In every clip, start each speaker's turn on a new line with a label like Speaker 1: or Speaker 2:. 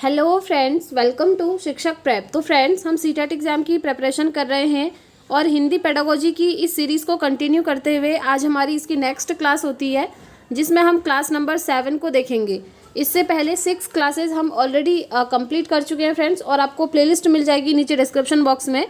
Speaker 1: Hello friends, welcome to शिक्षक prep. तो friends, हम सीटेट एग्ज़ाम की प्रिपरेशन कर रहे हैं और हिंदी पेडागोजी की इस सीरीज़ को कंटिन्यू करते हुए आज हमारी इसकी नेक्स्ट क्लास होती है, जिसमें हम क्लास नंबर 7 को देखेंगे। इससे पहले 6 क्लासेस हम ऑलरेडी कंप्लीट कर चुके हैं फ्रेंड्स, और आपको प्लेलिस्ट मिल जाएगी नीचे डिस्क्रिप्शन बॉक्स में।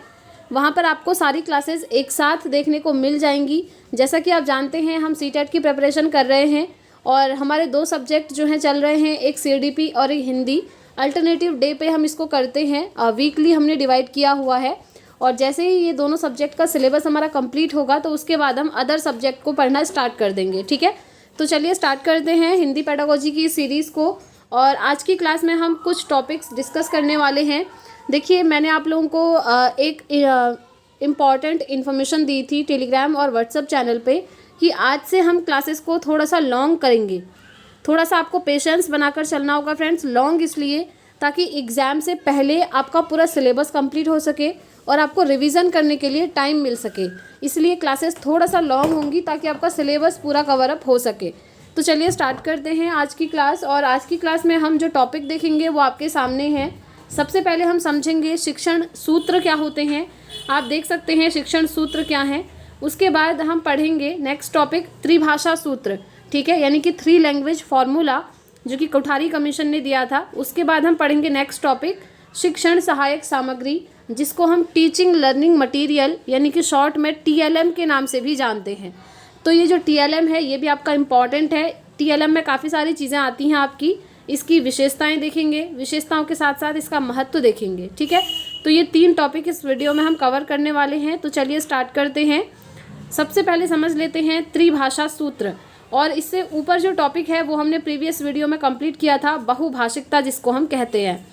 Speaker 1: वहाँ पर आपको सारी क्लासेस एक साथ देखने को मिल जाएंगी। जैसा कि आप जानते हैं, हम सीटेट की प्रिपरेशन कर रहे हैं और हमारे 2 सब्जेक्ट जो हैं चल रहे हैं, एक सीडीपी और एक हिंदी। अल्टरनेटिव डे पे हम इसको करते हैं, वीकली हमने डिवाइड किया हुआ है। और जैसे ही ये दोनों सब्जेक्ट का सिलेबस हमारा कंप्लीट होगा तो उसके बाद हम अदर सब्जेक्ट को पढ़ना स्टार्ट कर देंगे। ठीक है, तो चलिए स्टार्ट करते हैं हिंदी पेडागोजी की सीरीज़ को। और आज की क्लास में हम कुछ टॉपिक्स डिस्कस करने वाले हैं। देखिए, मैंने आप लोगों को एक इम्पॉर्टेंट इन्फॉर्मेशन दी थी टेलीग्राम और व्हाट्सएप चैनल पे कि आज से हम क्लासेस को थोड़ा सा लॉन्ग करेंगे। थोड़ा सा आपको पेशेंस बनाकर चलना होगा फ्रेंड्स। लॉन्ग इसलिए ताकि एग्ज़ाम से पहले आपका पूरा सिलेबस कंप्लीट हो सके और आपको रिवीजन करने के लिए टाइम मिल सके। इसलिए क्लासेस थोड़ा सा लॉन्ग होंगी ताकि आपका सिलेबस पूरा कवर अप हो सके। तो चलिए स्टार्ट करते हैं आज की क्लास। और आज की क्लास में हम जो टॉपिक देखेंगे वो आपके सामने हैं। सबसे पहले हम समझेंगे शिक्षण सूत्र क्या होते हैं। आप देख सकते हैं शिक्षण सूत्र क्या हैं। उसके बाद हम पढ़ेंगे नेक्स्ट टॉपिक त्रिभाषा सूत्र। ठीक है, यानी कि 3 लैंग्वेज फार्मूला, जो कि कोठारी कमीशन ने दिया था। उसके बाद हम पढ़ेंगे नेक्स्ट टॉपिक शिक्षण सहायक सामग्री, जिसको हम टीचिंग लर्निंग मटेरियल यानी कि शॉर्ट में टीएलएम के नाम से भी जानते हैं। तो ये जो टीएलएम है ये भी आपका इम्पॉर्टेंट है। टीएलएम में काफ़ी सारी चीज़ें आती हैं आपकी। इसकी विशेषताएं देखेंगे, विशेषताओं के साथ साथ इसका महत्व देखेंगे। ठीक है, तो ये 3 टॉपिक इस वीडियो में हम कवर करने वाले हैं। तो चलिए स्टार्ट करते हैं। सबसे पहले समझ लेते हैं त्रिभाषा सूत्र। और इससे ऊपर जो टॉपिक है वो हमने प्रीवियस वीडियो में कंप्लीट किया था, बहुभाषिकता जिसको हम कहते हैं।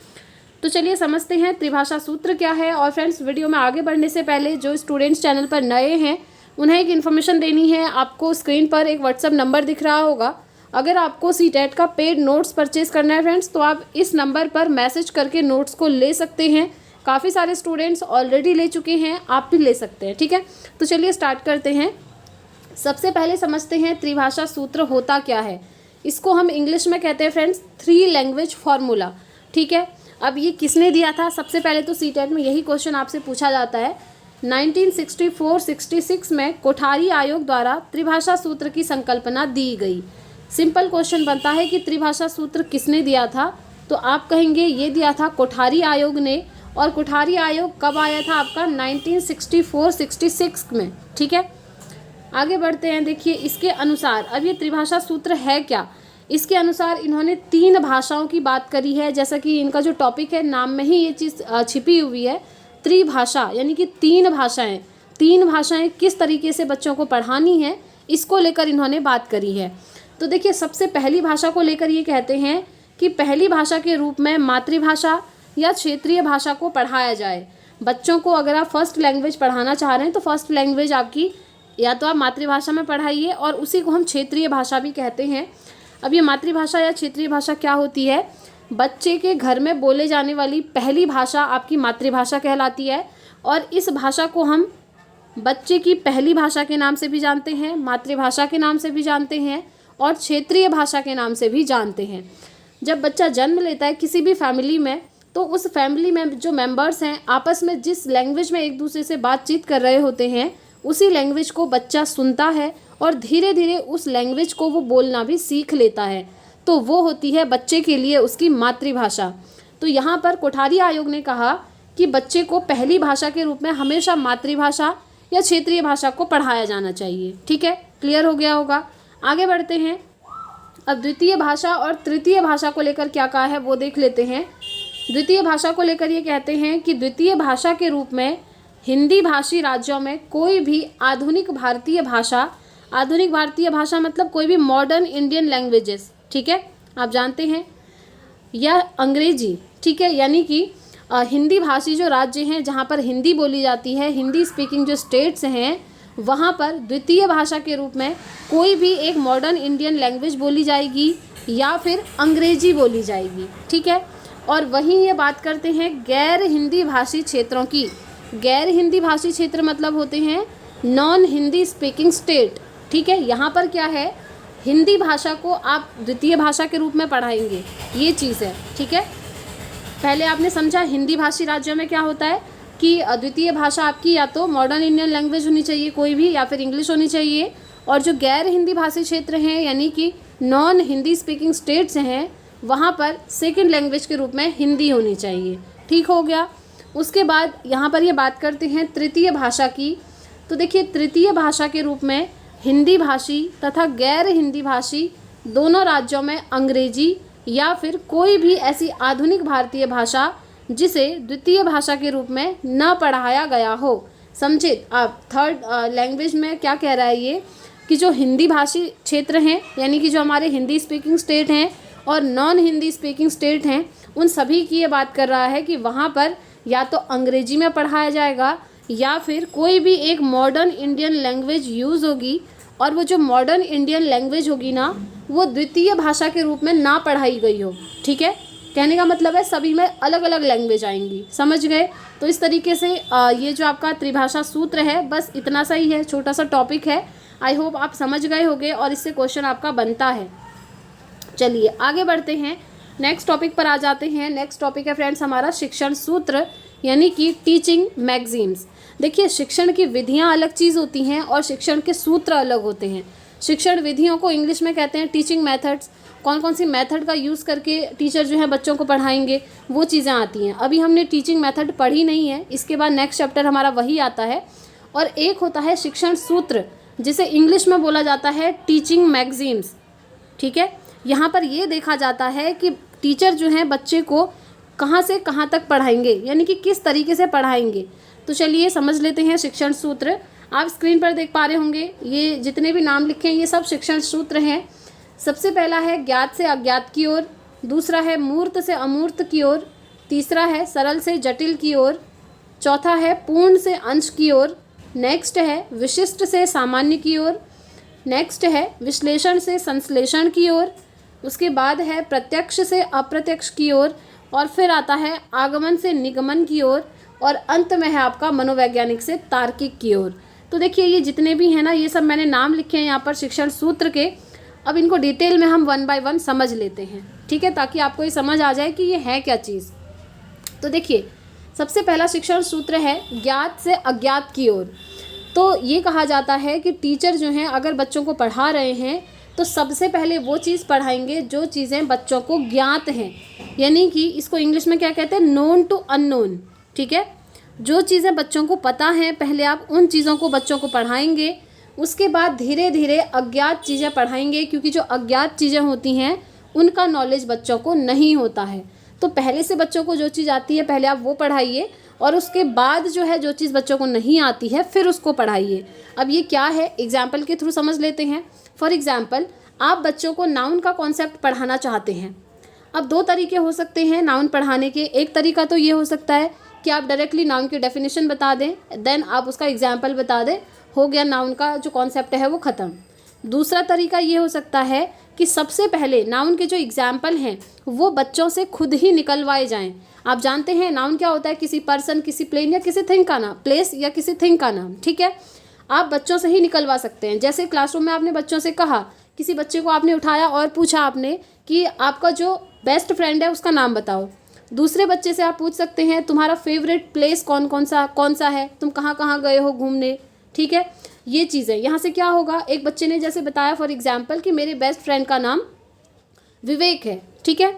Speaker 1: तो चलिए समझते हैं त्रिभाषा सूत्र क्या है। और फ्रेंड्स, वीडियो में आगे बढ़ने से पहले जो स्टूडेंट्स चैनल पर नए हैं उन्हें एक इन्फॉर्मेशन देनी है। आपको स्क्रीन पर एक व्हाट्सएप नंबर दिख रहा होगा। अगर आपको सीटेट का पेड नोट्स परचेज करना है फ्रेंड्स, तो आप इस नंबर पर मैसेज करके नोट्स को ले सकते हैं। काफ़ी सारे स्टूडेंट्स ऑलरेडी ले चुके हैं, आप भी ले सकते हैं। ठीक है, तो चलिए स्टार्ट करते हैं। सबसे पहले समझते हैं त्रिभाषा सूत्र होता क्या है। इसको हम इंग्लिश में कहते हैं फ्रेंड्स 3 लैंग्वेज फार्मूला। ठीक है, अब ये किसने दिया था? सबसे पहले तो सीटेट में यही क्वेश्चन आपसे पूछा जाता है। 1964-66 में कोठारी आयोग द्वारा त्रिभाषा सूत्र की संकल्पना दी गई। सिंपल क्वेश्चन बनता है कि त्रिभाषा सूत्र किसने दिया था, तो आप कहेंगे ये दिया था कोठारी आयोग ने। और कोठारी आयोग कब आया था आपका? 1964-66 में। ठीक है, आगे बढ़ते हैं। देखिए, इसके अनुसार अब ये त्रिभाषा सूत्र है क्या। इसके अनुसार इन्होंने 3 भाषाओं की बात करी है। जैसा कि इनका जो टॉपिक है, नाम में ही ये चीज़ छिपी हुई है, त्रिभाषा, यानी कि 3 भाषाएं। 3 भाषाएं किस तरीके से बच्चों को पढ़ानी है, इसको लेकर इन्होंने बात करी है। तो देखिए, सबसे पहली भाषा को लेकर ये कहते हैं कि पहली भाषा के रूप में मातृभाषा या क्षेत्रीय भाषा को पढ़ाया जाए। बच्चों को अगर आप फर्स्ट लैंग्वेज पढ़ाना चाह रहे हैं तो फर्स्ट लैंग्वेज आपकी या तो आप मातृभाषा में पढ़ाइए, और उसी को हम क्षेत्रीय भाषा भी कहते हैं। अब ये मातृभाषा या क्षेत्रीय भाषा क्या होती है? बच्चे के घर में बोले जाने वाली पहली भाषा आपकी मातृभाषा कहलाती है। और इस भाषा को हम बच्चे की पहली भाषा के नाम से भी जानते हैं, मातृभाषा के नाम से भी जानते हैं, और क्षेत्रीय भाषा के नाम से भी जानते हैं। जब बच्चा जन्म लेता है किसी भी फैमिली में, तो उस फैमिली में जो मेंबर्स हैं आपस में जिस लैंग्वेज में एक दूसरे से बातचीत कर रहे होते हैं, उसी लैंग्वेज को बच्चा सुनता है और धीरे धीरे उस लैंग्वेज को वो बोलना भी सीख लेता है। तो वो होती है बच्चे के लिए उसकी मातृभाषा। तो यहाँ पर कोठारी आयोग ने कहा कि बच्चे को पहली भाषा के रूप में हमेशा मातृभाषा या क्षेत्रीय भाषा को पढ़ाया जाना चाहिए। ठीक है, क्लियर हो गया होगा। आगे बढ़ते हैं। अब द्वितीय भाषा और तृतीय भाषा को लेकर क्या कहा है वो देख लेते हैं। द्वितीय भाषा को लेकर ये कहते हैं कि द्वितीय भाषा के रूप में हिंदी भाषी राज्यों में कोई भी आधुनिक भारतीय भाषा मतलब कोई भी मॉडर्न इंडियन लैंग्वेजेस, ठीक है, आप जानते हैं, या अंग्रेजी। ठीक है, यानी कि हिंदी भाषी जो राज्य हैं जहाँ पर हिंदी बोली जाती है, हिंदी स्पीकिंग जो स्टेट्स हैं, वहाँ पर द्वितीय भाषा के रूप में कोई भी एक मॉडर्न इंडियन लैंग्वेज बोली जाएगी या फिर अंग्रेजी बोली जाएगी। ठीक है, और वहीं ये बात करते हैं गैर हिंदी भाषी क्षेत्रों की। गैर हिंदी भाषी क्षेत्र मतलब होते हैं नॉन हिंदी स्पीकिंग स्टेट। ठीक है, यहाँ पर क्या है, हिंदी भाषा को आप द्वितीय भाषा के रूप में पढ़ाएंगे, ये चीज़ है। ठीक है, पहले आपने समझा हिंदी भाषी राज्यों में क्या होता है कि द्वितीय भाषा आपकी या तो मॉडर्न इंडियन लैंग्वेज होनी चाहिए कोई भी, या फिर इंग्लिश होनी चाहिए, और जो गैर हिंदी भाषी क्षेत्र हैं यानी कि नॉन हिंदी स्पीकिंग स्टेट्स हैं वहाँ पर सेकंड लैंग्वेज के रूप में हिंदी होनी चाहिए। ठीक हो गया। उसके बाद यहाँ पर ये बात करते हैं तृतीय भाषा की। तो देखिए तृतीय भाषा के रूप में हिंदी भाषी तथा गैर हिंदी भाषी दोनों राज्यों में अंग्रेजी या फिर कोई भी ऐसी आधुनिक भारतीय भाषा जिसे द्वितीय भाषा के रूप में न पढ़ाया गया हो। समझे आप थर्ड लैंग्वेज में क्या कह रहा है ये कि जो हिंदी भाषी क्षेत्र हैं यानी कि जो हमारे हिंदी स्पीकिंग स्टेट हैं और नॉन हिंदी स्पीकिंग स्टेट हैं उन सभी की ये बात कर रहा है कि वहाँ पर या तो अंग्रेजी में पढ़ाया जाएगा या फिर कोई भी एक मॉडर्न इंडियन लैंग्वेज यूज़ होगी, और वो जो मॉडर्न इंडियन लैंग्वेज होगी ना वो द्वितीय भाषा के रूप में ना पढ़ाई गई हो। ठीक है, कहने का मतलब है सभी में अलग अलग लैंग्वेज आएंगी। समझ गए? तो इस तरीके से ये जो आपका त्रिभाषा सूत्र है बस इतना सा ही है, छोटा सा टॉपिक है। आई होप आप समझ गए होंगे और इससे क्वेश्चन आपका बनता है। चलिए आगे बढ़ते हैं, नेक्स्ट टॉपिक पर आ जाते हैं। नेक्स्ट टॉपिक है फ्रेंड्स हमारा शिक्षण सूत्र यानी कि टीचिंग मैगजीन्स। देखिए शिक्षण की विधियां अलग चीज़ होती हैं और शिक्षण के सूत्र अलग होते हैं। शिक्षण विधियों को इंग्लिश में कहते हैं टीचिंग मेथड्स। कौन कौन सी मेथड का यूज़ करके टीचर जो है बच्चों को पढ़ाएंगे वो चीज़ें आती हैं। अभी हमने टीचिंग मेथड पढ़ी नहीं है, इसके बाद नेक्स्ट चैप्टर हमारा वही आता है। और एक होता है शिक्षण सूत्र जिसे इंग्लिश में बोला जाता है टीचिंग मैगजीन्स। ठीक है, यहाँ पर ये देखा जाता है कि टीचर जो है बच्चे को कहाँ से कहाँ तक पढ़ाएंगे यानी कि किस तरीके से पढ़ाएंगे। तो चलिए समझ लेते हैं शिक्षण सूत्र। आप स्क्रीन पर देख पा रहे होंगे ये जितने भी नाम लिखे हैं ये सब शिक्षण सूत्र हैं। सबसे पहला है ज्ञात से अज्ञात की ओर, दूसरा है मूर्त से अमूर्त की ओर, तीसरा है सरल से जटिल की ओर, चौथा है पूर्ण से अंश की ओर, नेक्स्ट है विशिष्ट से सामान्य की ओर, नेक्स्ट है विश्लेषण से संश्लेषण की ओर, उसके बाद है प्रत्यक्ष से अप्रत्यक्ष की ओर, और फिर आता है आगमन से निगमन की ओर, और अंत में है आपका मनोवैज्ञानिक से तार्किक की ओर। तो देखिए ये जितने भी हैं ना ये सब मैंने नाम लिखे हैं यहाँ पर शिक्षण सूत्र के। अब इनको डिटेल में हम 1 बाय 1 समझ लेते हैं। ठीक है, ताकि आपको ये समझ आ जाए कि ये है क्या चीज़। तो देखिए सबसे पहला शिक्षण सूत्र है ज्ञात से अज्ञात की ओर। तो ये कहा जाता है कि टीचर जो हैं अगर बच्चों को पढ़ा रहे हैं तो सबसे पहले वो चीज़ पढ़ाएंगे जो चीज़ें बच्चों को ज्ञात हैं, यानी कि इसको इंग्लिश में क्या कहते हैं, नोन टू अननोन। ठीक है, जो चीज़ें बच्चों को पता हैं पहले आप उन चीज़ों को बच्चों को पढ़ाएंगे, उसके बाद धीरे धीरे अज्ञात चीज़ें पढ़ाएंगे, क्योंकि जो अज्ञात चीज़ें होती हैं उनका नॉलेज बच्चों को नहीं होता है। तो पहले से बच्चों को जो चीज़ आती है पहले आप वो पढ़ाइए, और उसके बाद जो है जो चीज़ बच्चों को नहीं आती है फिर उसको पढ़ाइए। अब ये क्या है एग्जाम्पल के थ्रू समझ लेते हैं। फॉर एग्जाम्पल आप बच्चों को नाउन का कॉन्सेप्ट पढ़ाना चाहते हैं। अब 2 तरीके हो सकते हैं नाउन पढ़ाने के। एक तरीका तो ये हो सकता है कि आप डायरेक्टली नाउन की डेफिनेशन बता दें, देन आप उसका एग्जाम्पल बता दें, हो गया नाउन का जो कॉन्सेप्ट है वो ख़त्म। दूसरा तरीका ये हो सकता है कि सबसे पहले नाउन के जो एग्जाम्पल हैं वो बच्चों से खुद ही निकलवाए जाएं। आप जानते हैं नाउन क्या होता है, किसी पर्सन, किसी प्लेन या किसी थिंग का नाम, प्लेस या किसी थिंग का नाम। ठीक है, आप बच्चों से ही निकलवा सकते हैं। जैसे क्लासरूम में आपने बच्चों से कहा, किसी बच्चे को आपने उठाया और पूछा आपने कि आपका जो बेस्ट फ्रेंड है उसका नाम बताओ। दूसरे बच्चे से आप पूछ सकते हैं तुम्हारा फेवरेट प्लेस कौन सा है, तुम कहाँ कहाँ गए हो घूमने। ठीक है, ये चीज़ें यहाँ से क्या होगा, एक बच्चे ने जैसे बताया फॉर एग्जाम्पल कि मेरे बेस्ट फ्रेंड का नाम विवेक है। ठीक है,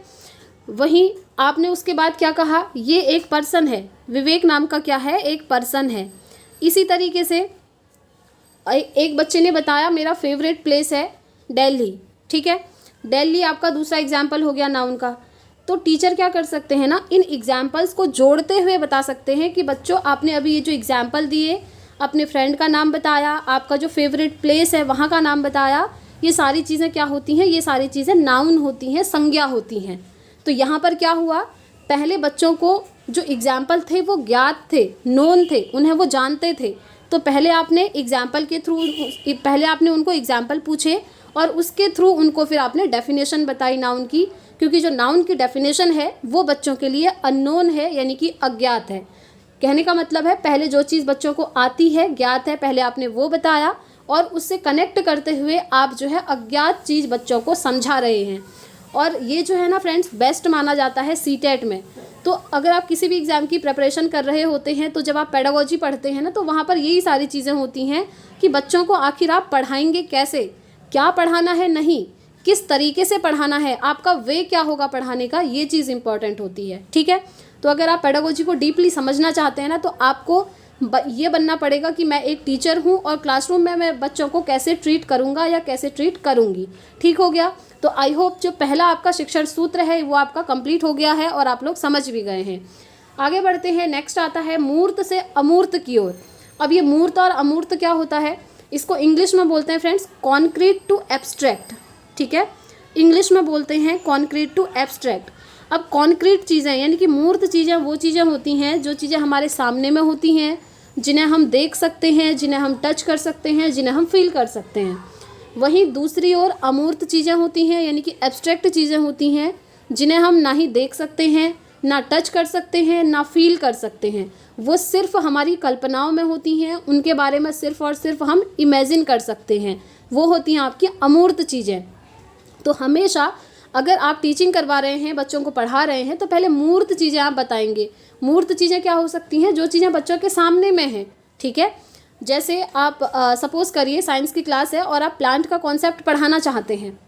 Speaker 1: वहीं आपने उसके बाद क्या कहा, ये एक पर्सन है, विवेक नाम का क्या है, एक पर्सन है। इसी तरीके से एक बच्चे ने बताया मेरा फेवरेट प्लेस है दिल्ली। ठीक है, दिल्ली आपका दूसरा एग्जाम्पल हो गया नाउन का। तो टीचर क्या कर सकते हैं ना, इन एग्जाम्पल्स को जोड़ते हुए बता सकते हैं कि बच्चों आपने अभी ये जो एग्जाम्पल दिए, अपने फ्रेंड का नाम बताया, आपका जो फेवरेट प्लेस है वहाँ का नाम बताया, ये सारी चीज़ें क्या होती हैं, ये सारी चीज़ें नाउन होती हैं, संज्ञा होती हैं। तो यहाँ पर क्या हुआ, पहले बच्चों को जो एग्जाम्पल थे वो ज्ञात थे, नोन थे, उन्हें वो जानते थे। तो पहले आपने एग्जाम्पल के थ्रू, पहले आपने उनको एग्जाम्पल पूछे और उसके थ्रू उनको फिर आपने डेफिनेशन बताई नाउन की, क्योंकि जो नाउन की डेफिनेशन है वो बच्चों के लिए अननोन है, यानी कि अज्ञात है। कहने का मतलब है पहले जो चीज़ बच्चों को आती है, ज्ञात है, पहले आपने वो बताया और उससे कनेक्ट करते हुए आप जो है अज्ञात चीज़ बच्चों को समझा रहे हैं। और ये जो है ना फ्रेंड्स बेस्ट माना जाता है सीटेट में। तो अगर आप किसी भी एग्ज़ाम की प्रिपरेशन कर रहे होते हैं तो जब आप पेडागोजी पढ़ते हैं ना तो वहाँ पर यही सारी चीज़ें होती हैं कि बच्चों को आखिर आप पढ़ाएंगे कैसे, क्या पढ़ाना है, नहीं किस तरीके से पढ़ाना है, आपका वे क्या होगा पढ़ाने का, ये चीज़ इंपॉर्टेंट होती है। ठीक है, तो अगर आप पेडागोजी को डीपली समझना चाहते हैं ना तो आपको ये बनना पड़ेगा कि मैं एक टीचर हूँ और क्लासरूम में मैं बच्चों को कैसे ट्रीट करूँगा या कैसे ट्रीट करूँगी। ठीक हो गया। तो आई होप जो पहला आपका शिक्षण सूत्र है वो आपका कंप्लीट हो गया है और आप लोग समझ भी गए हैं। आगे बढ़ते हैं। नेक्स्ट आता है मूर्त से अमूर्त की ओर। अब ये मूर्त और अमूर्त क्या होता है, इसको इंग्लिश में बोलते हैं फ्रेंड्स कॉन्क्रीट टू एब्स्ट्रैक्ट। ठीक है, इंग्लिश में बोलते हैं कॉन्क्रीट टू एब्स्ट्रैक्ट। अब कॉन्क्रीट चीज़ें यानी कि मूर्त चीज़ें वो चीज़ें होती हैं जो चीज़ें हमारे सामने में होती हैं, जिन्हें हम देख सकते हैं, जिन्हें हम टच कर सकते हैं, जिन्हें हम फील कर सकते हैं। वहीं दूसरी ओर अमूर्त चीज़ें होती हैं यानी कि एब्स्ट्रैक्ट चीज़ें होती हैं जिन्हें हम ना ही देख सकते हैं, ना टच कर सकते हैं, ना फील कर सकते हैं। वो सिर्फ हमारी कल्पनाओं में होती हैं, उनके बारे में सिर्फ और सिर्फ हम इमेजिन कर सकते हैं। वो होती हैं आपकी अमूर्त चीज़ें। तो हमेशा अगर आप टीचिंग करवा रहे हैं, बच्चों को पढ़ा रहे हैं, तो पहले मूर्त चीज़ें आप बताएंगे। मूर्त चीज़ें क्या हो सकती हैं, जो चीज़ें बच्चों के सामने में हैं। ठीक है, जैसे आप सपोज करिए साइंस की क्लास है और आप प्लांट का कॉन्सेप्ट पढ़ाना चाहते हैं,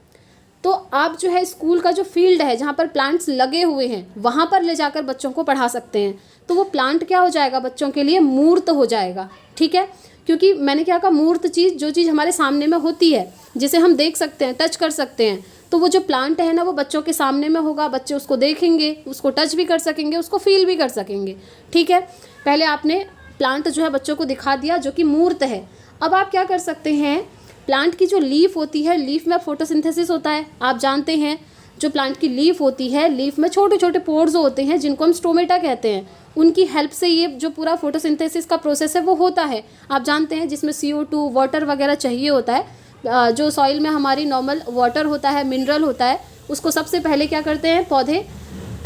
Speaker 1: तो आप जो है स्कूल का जो फील्ड है जहाँ पर प्लांट्स लगे हुए हैं वहाँ पर ले जाकर बच्चों को पढ़ा सकते हैं। तो वो प्लांट क्या हो जाएगा, बच्चों के लिए मूर्त हो जाएगा। ठीक है, क्योंकि मैंने क्या कहा, मूर्त चीज़ जो चीज़ हमारे सामने में होती है, जिसे हम देख सकते हैं, टच कर सकते हैं, तो वो जो प्लांट है ना वो बच्चों के सामने में होगा, बच्चे उसको देखेंगे, उसको टच भी कर सकेंगे, उसको फील भी कर सकेंगे। ठीक है, पहले आपने प्लांट जो है बच्चों को दिखा दिया जो कि मूर्त है। अब आप क्या कर सकते हैं, प्लांट की जो लीफ होती है, लीफ में फोटोसिंथेसिस होता है, आप जानते हैं। जो प्लांट की लीफ होती है, लीफ में छोटे छोटे पोर्स होते हैं जिनको हम स्टोमेटा कहते हैं, उनकी हेल्प से ये जो पूरा फोटोसिंथेसिस का प्रोसेस है वो होता है, आप जानते हैं, जिसमें CO2 वाटर वगैरह चाहिए होता है। जो सॉइल में हमारी नॉर्मल वाटर होता है, मिनरल होता है, उसको सबसे पहले क्या करते हैं, पौधे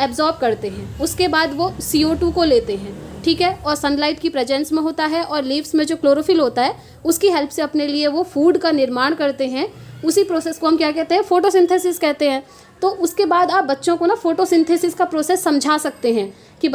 Speaker 1: एब्जॉर्ब करते हैं, उसके बाद वो CO2 को लेते हैं। ठीक है, और सनलाइट की प्रेजेंस में होता है और लीव्स में जो क्लोरोफिल होता है उसकी हेल्प से अपने लिए वो फूड का निर्माण करते हैं। उसी प्रोसेस को हम क्या कहते हैं, फोटोसिंथेसिस कहते हैं। तो उसके बाद आप बच्चों को ना फोटोसिंथेसिस का प्रोसेस समझा सकते हैं कि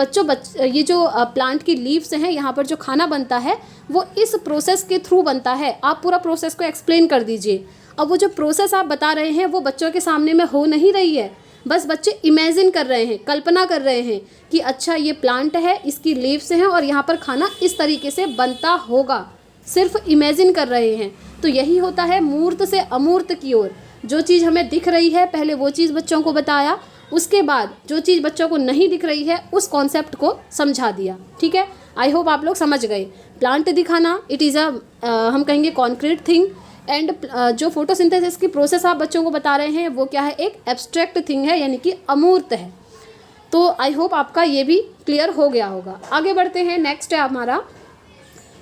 Speaker 1: ये जो प्लांट की लीव्स हैं, यहाँ पर जो खाना बनता है वो इस प्रोसेस के थ्रू बनता है। आप पूरा प्रोसेस को एक्सप्लेन कर दीजिए। अब वो जो प्रोसेस आप बता रहे हैं वो बच्चों के सामने में हो नहीं रही है, बस बच्चे इमेजिन कर रहे हैं, कल्पना कर रहे हैं कि अच्छा ये प्लांट है, इसकी लीव्स हैं और यहाँ पर खाना इस तरीके से बनता होगा, सिर्फ इमेजिन कर रहे हैं। तो यही होता है मूर्त से अमूर्त की ओर। जो चीज़ हमें दिख रही है पहले वो चीज़ बच्चों को बताया, उसके बाद जो चीज़ बच्चों को नहीं दिख रही है उस कॉन्सेप्ट को समझा दिया। ठीक है, आई होप आप लोग समझ गए। प्लांट दिखाना इट इज़ हम कहेंगे कॉन्क्रीट थिंग, एंड जो फोटोसिंथेसिस की प्रोसेस आप बच्चों को बता रहे हैं वो क्या है, एक एब्स्ट्रैक्ट थिंग है यानी कि अमूर्त है। तो आई होप आपका ये भी क्लियर हो गया होगा। आगे बढ़ते हैं। नेक्स्ट है हमारा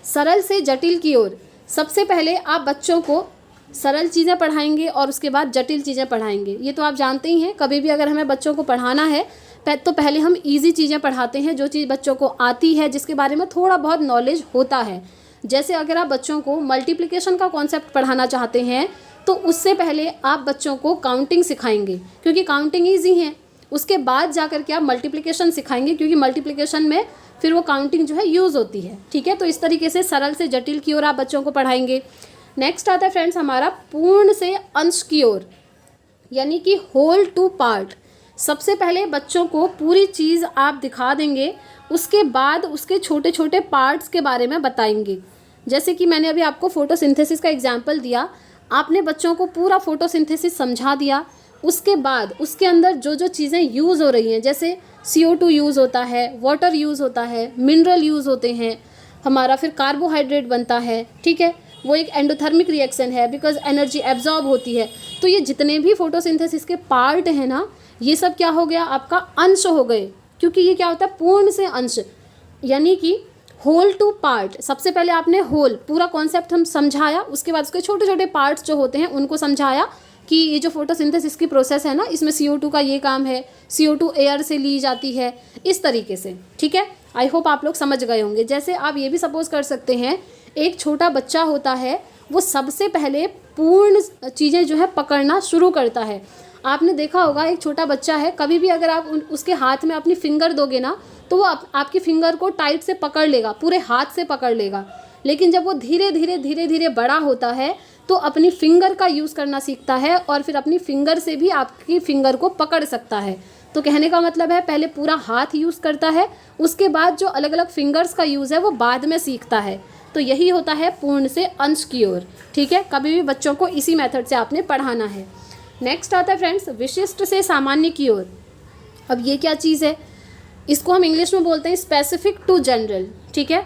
Speaker 1: सरल से जटिल की ओर। सबसे पहले आप बच्चों को सरल चीज़ें पढ़ाएंगे और उसके बाद जटिल चीज़ें पढ़ाएंगे। ये तो आप जानते ही हैं, कभी भी अगर हमें बच्चों को पढ़ाना है तो पहले हम इजी चीज़ें पढ़ाते हैं, जो चीज़ बच्चों को आती है, जिसके बारे में थोड़ा बहुत नॉलेज होता है। जैसे अगर आप बच्चों को मल्टीप्लिकेशन का कॉन्सेप्ट पढ़ाना चाहते हैं तो उससे पहले आप बच्चों को काउंटिंग सिखाएंगे, क्योंकि काउंटिंग ईजी है। उसके बाद जाकर के आप मल्टीप्लिकेशन सिखाएंगे, क्योंकि मल्टीप्लिकेशन में फिर वो काउंटिंग जो है यूज़ होती है। ठीक है, तो इस तरीके से सरल से जटिल की ओर आप बच्चों को पढ़ाएंगे। नेक्स्ट आता है फ्रेंड्स हमारा पूर्ण से अंश की ओर, यानी कि होल टू पार्ट। सबसे पहले बच्चों को पूरी चीज़ आप दिखा देंगे, उसके बाद उसके छोटे छोटे पार्ट्स के बारे में बताएंगे। जैसे कि मैंने अभी आपको फोटोसिंथेसिस का एग्जाम्पल दिया, आपने बच्चों को पूरा फोटोसिंथेसिस समझा दिया। उसके बाद उसके अंदर जो जो चीज़ें यूज़ हो रही हैं, जैसे CO2 यूज़ होता है, वाटर यूज़ होता है, मिनरल यूज़ होते हैं, हमारा फिर कार्बोहाइड्रेट बनता है। ठीक है, वो एक एंडोथर्मिक रिएक्शन है, बिकॉज एनर्जी एब्जॉर्ब होती है। तो ये जितने भी फोटोसिंथेसिस के पार्ट हैं ना, ये सब क्या हो गया, आपका अंश हो गए, क्योंकि ये क्या होता है, पूर्ण से अंश, यानी कि होल टू पार्ट। सबसे पहले आपने होल पूरा कॉन्सेप्ट हम समझाया, उसके बाद उसके छोटे छोटे पार्ट्स जो होते हैं उनको समझाया कि ये जो फोटोसिंथेसिस की प्रोसेस है ना, इसमें CO2 का ये काम है, CO2 एयर से ली जाती है, इस तरीके से। ठीक है, आई होप आप लोग समझ गए होंगे। जैसे आप ये भी सपोज कर सकते हैं, एक छोटा बच्चा होता है, वो सबसे पहले पूर्ण चीज़ें जो है पकड़ना शुरू करता है। आपने देखा होगा एक छोटा बच्चा है, कभी भी अगर आप उसके हाथ में अपनी फिंगर दोगे ना तो वो आपकी फिंगर को टाइट से पकड़ लेगा, पूरे हाथ से पकड़ लेगा। लेकिन जब वो धीरे धीरे बड़ा होता है तो अपनी फिंगर का यूज़ करना सीखता है और फिर अपनी फिंगर से भी आपकी फिंगर को पकड़ सकता है। तो कहने का मतलब है पहले पूरा हाथ यूज़ करता है, उसके बाद जो अलग अलग फिंगर्स का यूज़ है वो बाद में सीखता है। तो यही होता है पूर्ण से अंश की ओर। ठीक है, कभी भी बच्चों को इसी मेथड से आपने पढ़ाना है। नेक्स्ट आता है फ्रेंड्स विशिष्ट से सामान्य की ओर। अब ये क्या चीज़ है, इसको हम इंग्लिश में बोलते हैं स्पेसिफिक टू जनरल। ठीक है,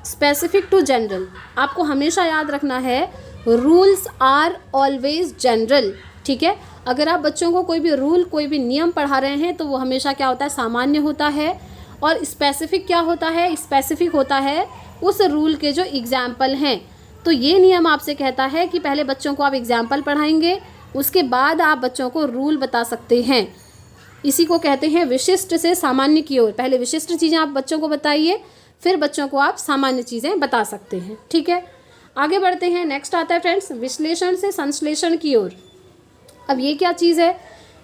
Speaker 1: स्पेसिफिक टू जनरल आपको हमेशा याद रखना है, रूल्स आर ऑलवेज जनरल। ठीक है, अगर आप बच्चों को कोई भी रूल, कोई भी नियम पढ़ा रहे हैं तो वो हमेशा क्या होता है, सामान्य होता है। और स्पेसिफिक क्या होता है, स्पेसिफिक होता है उस रूल के जो एग्जाम्पल हैं। तो ये नियम आपसे कहता है कि पहले बच्चों को आप एग्जाम्पल पढ़ाएंगे, उसके बाद आप बच्चों को रूल बता सकते हैं। इसी को कहते हैं विशिष्ट से सामान्य की ओर। पहले विशिष्ट चीज़ें आप बच्चों को बताइए, फिर बच्चों को आप सामान्य चीज़ें बता सकते हैं। ठीक है, आगे बढ़ते हैं। नेक्स्ट आता है फ्रेंड्स विश्लेषण से संश्लेषण की ओर। अब ये क्या चीज़ है,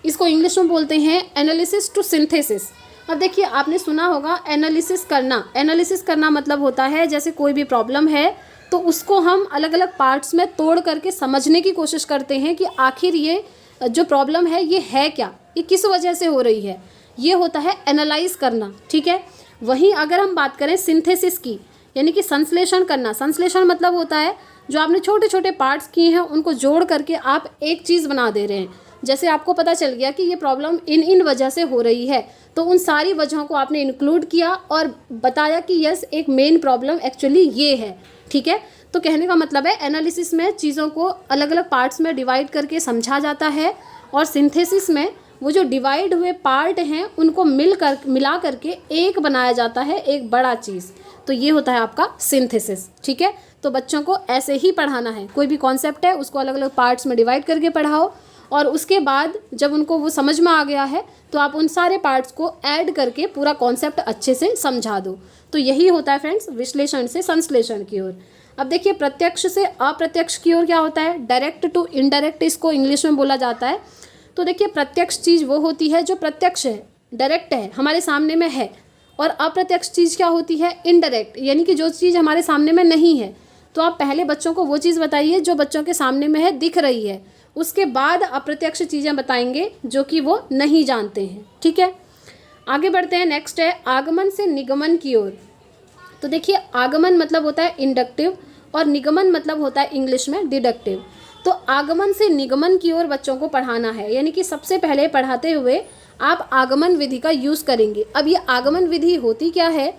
Speaker 1: इसको इंग्लिश में बोलते हैं एनालिसिस टू सिंथेसिस। अब देखिए आपने सुना होगा एनालिसिस करना। एनालिसिस करना मतलब होता है जैसे कोई भी प्रॉब्लम है तो उसको हम अलग अलग पार्ट्स में तोड़ करके समझने की कोशिश करते हैं कि आखिर ये जो प्रॉब्लम है ये है क्या, ये किस वजह से हो रही है, ये होता है एनालाइज करना। ठीक है, वहीं अगर हम बात करें सिंथेसिस की, यानी कि संश्लेषण करना। संश्लेषण मतलब होता है जो आपने छोटे छोटे पार्ट्स किए हैं उनको जोड़ करके आप एक चीज़ बना दे रहे हैं। जैसे आपको पता चल गया कि ये प्रॉब्लम इन वजह से हो रही है, तो उन सारी वजहों को आपने इंक्लूड किया और बताया कि यस एक मेन प्रॉब्लम एक्चुअली ये है। ठीक है, तो कहने का मतलब है एनालिसिस में चीज़ों को अलग अलग पार्ट्स में डिवाइड करके समझा जाता है और सिंथेसिस में वो जो डिवाइड हुए पार्ट हैं उनको मिला करके एक बनाया जाता है, एक बड़ा चीज़। तो ये होता है आपका सिंथेसिस। ठीक है, तो बच्चों को ऐसे ही पढ़ाना है। कोई भी कॉन्सेप्ट है उसको अलग अलग पार्ट्स में डिवाइड करके पढ़ाओ और उसके बाद जब उनको वो समझ में आ गया है तो आप उन सारे पार्ट्स को ऐड करके पूरा कॉन्सेप्ट अच्छे से समझा दो। तो यही होता है फ्रेंड्स विश्लेषण से संश्लेषण की ओर। अब देखिए प्रत्यक्ष से अप्रत्यक्ष की ओर क्या होता है, डायरेक्ट टू इनडायरेक्ट इसको इंग्लिश में बोला जाता है। तो देखिए प्रत्यक्ष चीज़ वो होती है जो प्रत्यक्ष है, डायरेक्ट है, हमारे सामने में है। और अप्रत्यक्ष चीज़ क्या होती है, इनडायरेक्ट, यानी कि जो चीज़ हमारे सामने में नहीं है। तो आप पहले बच्चों को वो चीज़ बताइए जो बच्चों के सामने में है, दिख रही है, उसके बाद अप्रत्यक्ष चीज़ें बताएंगे जो कि वो नहीं जानते हैं। ठीक है, आगे बढ़ते हैं। नेक्स्ट है आगमन से निगमन की ओर। तो देखिए आगमन मतलब होता है इंडक्टिव और निगमन मतलब होता है इंग्लिश में डिडक्टिव। तो आगमन से निगमन की ओर बच्चों को पढ़ाना है, यानी कि सबसे पहले पढ़ाते हुए आप आगमन विधि का यूज़ करेंगे। अब ये आगमन विधि होती क्या है,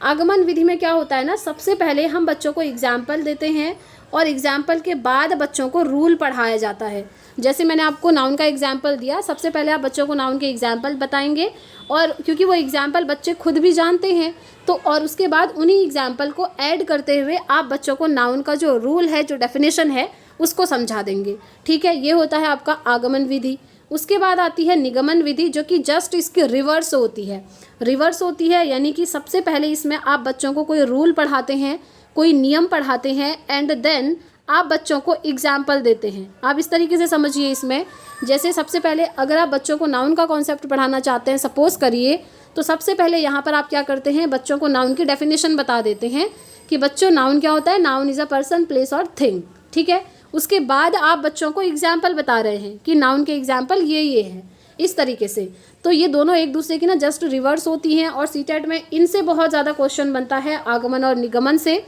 Speaker 1: आगमन विधि में क्या होता है ना, सबसे पहले हम बच्चों को एग्जाम्पल देते हैं और एग्जाम्पल के बाद बच्चों को रूल पढ़ाया जाता है। जैसे मैंने आपको नाउन का एग्जाम्पल दिया, सबसे पहले आप बच्चों को नाउन के एग्जाम्पल बताएंगे और क्योंकि वो एग्जाम्पल बच्चे खुद भी जानते हैं तो और उसके बाद उन्हीं एग्जाम्पल को ऐड करते हुए आप बच्चों को नाउन का जो रूल है, जो डेफिनेशन है, उसको समझा देंगे। ठीक है, ये होता है आपका आगमन विधि। उसके बाद आती है निगमन विधि जो कि जस्ट इसके रिवर्स होती है। रिवर्स होती है यानी कि सबसे पहले इसमें आप बच्चों को कोई रूल पढ़ाते हैं, कोई नियम पढ़ाते हैं एंड देन आप बच्चों को एग्जाम्पल देते हैं। आप इस तरीके से समझिए इसमें, जैसे सबसे पहले अगर आप बच्चों को नाउन का कॉन्सेप्ट पढ़ाना चाहते हैं, सपोज करिए, तो सबसे पहले यहाँ पर आप क्या करते हैं, बच्चों को नाउन की डेफिनेशन बता देते हैं कि बच्चों नाउन क्या होता है, noun is a person, place और थिंग। ठीक है, उसके बाद आप बच्चों को एग्जाम्पल बता रहे हैं कि नाउन के एग्जाम्पल ये है, इस तरीके से। तो ये दोनों एक दूसरे की ना जस्ट रिवर्स होती हैं और सीटेट में इनसे बहुत ज़्यादा क्वेश्चन बनता है, आगमन और निगमन से।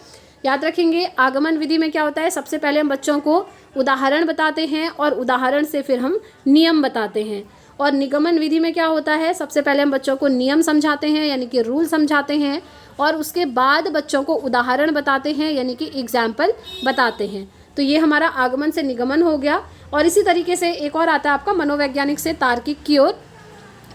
Speaker 1: याद रखेंगे आगमन विधि में क्या होता है, सबसे पहले हम बच्चों को उदाहरण बताते हैं और उदाहरण से फिर हम नियम बताते हैं। और निगमन विधि में क्या होता है, सबसे पहले हम बच्चों को नियम समझाते हैं यानी कि रूल समझाते हैं और उसके बाद बच्चों को उदाहरण बताते हैं यानी कि एग्जाम्पल बताते हैं। तो ये हमारा आगमन से निगमन हो गया। और इसी तरीके से एक और आता है आपका मनोवैज्ञानिक से तार्किक की ओर।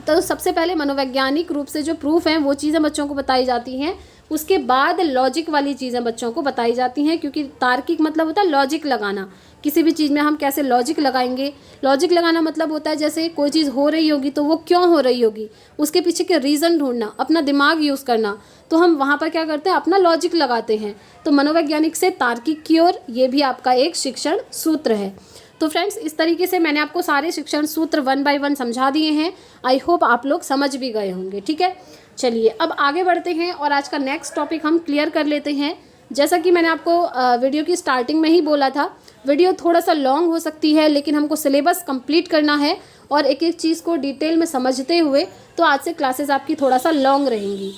Speaker 1: तो सबसे पहले मनोवैज्ञानिक रूप से जो प्रूफ हैं वो चीज़ें बच्चों को बताई जाती हैं, उसके बाद लॉजिक वाली चीज़ें बच्चों को बताई जाती हैं, क्योंकि तार्किक मतलब होता है लॉजिक लगाना। किसी भी चीज़ में हम कैसे लॉजिक लगाएंगे, लॉजिक लगाना मतलब होता है जैसे कोई चीज़ हो रही होगी तो वो क्यों हो रही होगी, उसके पीछे के रीज़न ढूंढना, अपना दिमाग यूज़ करना। तो हम वहाँ पर क्या करते हैं, अपना लॉजिक लगाते हैं। तो मनोवैज्ञानिक से तार्किक की ओर ये भी आपका एक शिक्षण सूत्र है। तो फ्रेंड्स, इस तरीके से मैंने आपको सारे शिक्षण सूत्र 1 बाय 1 समझा दिए हैं। आई होप आप लोग समझ भी गए होंगे। ठीक है, चलिए अब आगे बढ़ते हैं और आज का नेक्स्ट टॉपिक हम क्लियर कर लेते हैं। जैसा कि मैंने आपको वीडियो की स्टार्टिंग में ही बोला था, वीडियो थोड़ा सा लॉन्ग हो सकती है, लेकिन हमको सिलेबस कंप्लीट करना है और एक एक चीज़ को डिटेल में समझते हुए, तो आज से क्लासेस आपकी थोड़ा सा लॉन्ग रहेंगी।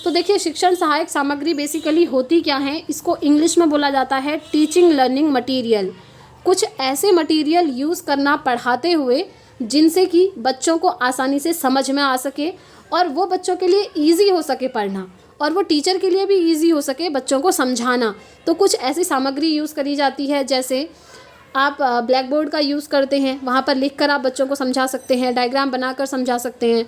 Speaker 1: तो देखिए, शिक्षण सहायक सामग्री बेसिकली होती क्या है, इसको इंग्लिश में बोला जाता है टीचिंग लर्निंग मटीरियल। कुछ ऐसे मटीरियल यूज़ करना पढ़ाते हुए जिनसे कि बच्चों को आसानी से समझ में आ सके और वो बच्चों के लिए ईजी हो सके पढ़ना, और वो टीचर के लिए भी ईजी हो सके बच्चों को समझाना। तो कुछ ऐसी सामग्री यूज़ करी जाती है, जैसे आप ब्लैक बोर्ड का यूज़ करते हैं, वहाँ पर लिखकर आप बच्चों को समझा सकते हैं, डायग्राम बनाकर समझा सकते हैं।